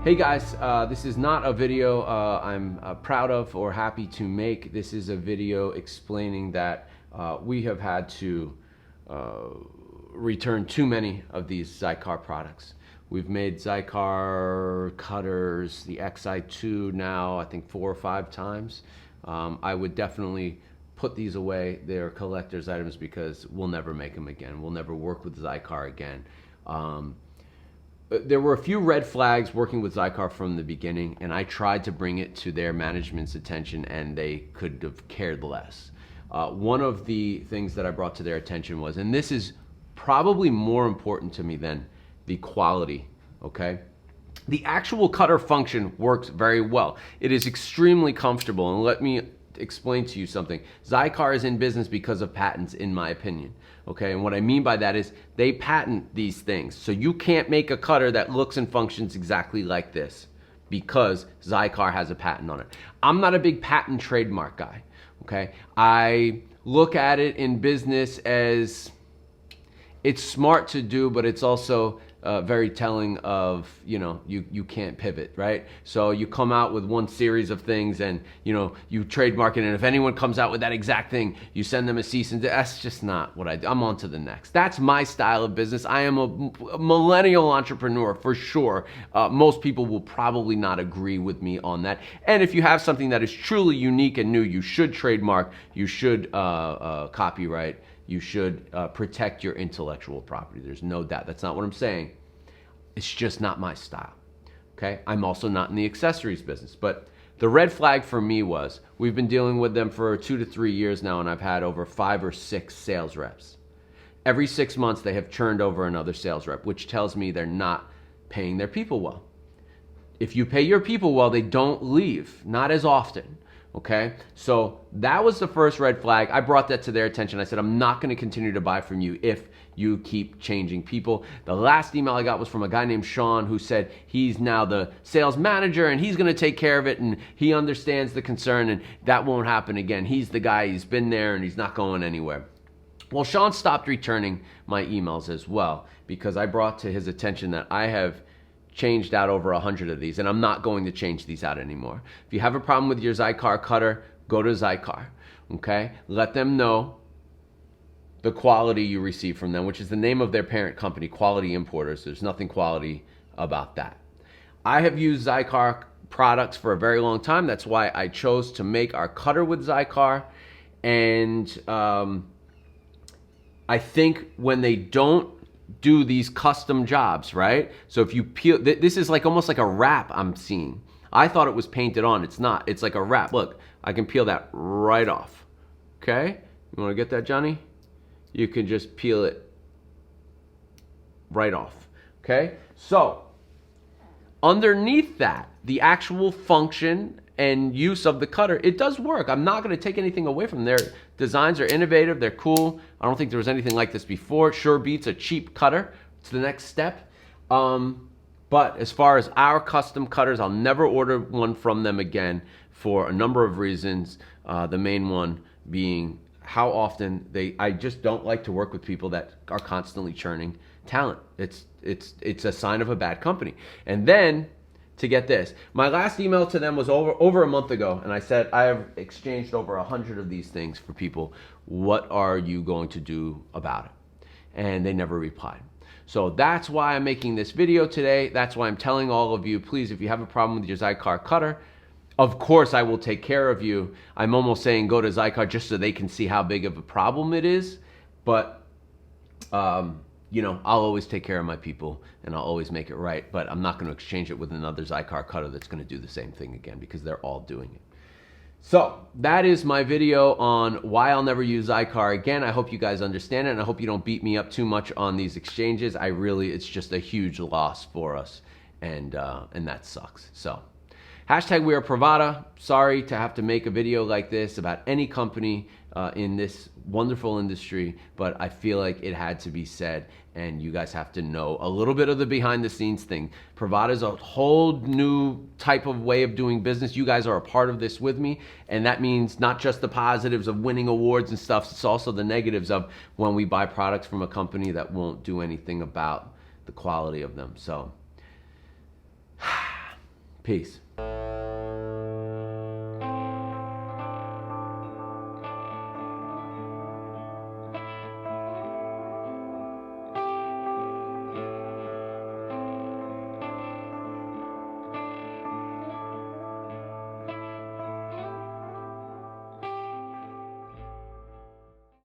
Hey guys, this is not a video I'm proud of or happy to make. This is a video explaining that we have had to return too many of these Xikar products. We've made Xikar cutters, the Xi2 now, I think 4 or 5 times. I would definitely put these away. They're collector's items because we'll never make them again. We'll never work with Xikar again. There were a few red flags working with Xikar from the beginning, and I tried to bring it to their management's attention, and they could have cared less. One of the things that I brought to their attention was, and this is probably more important to me than the quality, okay? The actual cutter function works very well. It is extremely comfortable, and let me explain to you something. Xikar is in business because of patents, in my opinion. Okay, and what I mean by that is they patent these things. So you can't make a cutter that looks and functions exactly like this because Xikar has a patent on it. I'm not a big patent trademark guy. Okay, I look at it in business as it's smart to do, but it's also very telling of, you can't pivot, right? So you come out with one series of things and, you trademark it. And if anyone comes out with that exact thing, you send them a cease and that's just not what I do. I'm on to the next. That's my style of business. I am a millennial entrepreneur for sure. Most people will probably not agree with me on that. And if you have something that is truly unique and new, you should trademark, you should copyright, you should protect your intellectual property. There's no doubt. That's not what I'm saying. It's just not my style. Okay? I'm also not in the accessories business. But the red flag for me was we've been dealing with them for 2 to 3 years now, and I've had over 5 or 6 sales reps. Every 6 months, they have churned over another sales rep, which tells me they're not paying their people well. If you pay your people well, they don't leave. Not as often. Okay, so that was the first red flag. I brought that to their attention. I said, I'm not going to continue to buy from you if you keep changing people. The last email I got was from a guy named Sean who said he's now the sales manager and he's going to take care of it and he understands the concern and that won't happen again. He's the guy, he's been there and he's not going anywhere. Well, Sean stopped returning my emails as well because I brought to his attention that I have changed out over 100 of these, and I'm not going to change these out anymore. If you have a problem with your Xikar cutter, go to Xikar, okay? Let them know the quality you receive from them, which is the name of their parent company, Quality Importers. There's nothing quality about that. I have used Xikar products for a very long time. That's why I chose to make our cutter with Xikar, and I think when they don't do these custom jobs, right? So if you peel, this is like almost like a wrap I'm seeing. I thought it was painted on. It's not. It's like a wrap. Look, I can peel that right off. Okay? You want to get that, Johnny? You can just peel it right off. Okay? So underneath that, the actual function and use of the cutter, it does work. I'm not going to take anything away from them. Their designs are innovative. They're cool. I don't think there was anything like this before. It sure beats a cheap cutter. It's the next step. But as far as our custom cutters, I'll never order one from them again for a number of reasons. The main one being how often I just don't like to work with people that are constantly churning talent. It's a sign of a bad company. And then, to get this, my last email to them was over a month ago, and I said, I have exchanged over 100 of these things for people. What are you going to do about it? And they never replied. So that's why I'm making this video today. That's why I'm telling all of you, please, if you have a problem with your Xikar cutter, of course I will take care of you. I'm almost saying go to Xikar just so they can see how big of a problem it is. But I'll always take care of my people and I'll always make it right, but I'm not going to exchange it with another Xikar cutter that's going to do the same thing again because they're all doing it. So that is my video on why I'll never use Xikar again. I hope you guys understand it, and I hope you don't beat me up too much on these exchanges. It's just a huge loss for us, and that sucks. So hashtag we are Pravada. Sorry to have to make a video like this about any company in this wonderful industry, but I feel like it had to be said, and you guys have to know a little bit of the behind the scenes thing. Pravada is a whole new type of way of doing business. You guys are a part of this with me, and that means not just the positives of winning awards and stuff, it's also the negatives of when we buy products from a company that won't do anything about the quality of them. So Peace.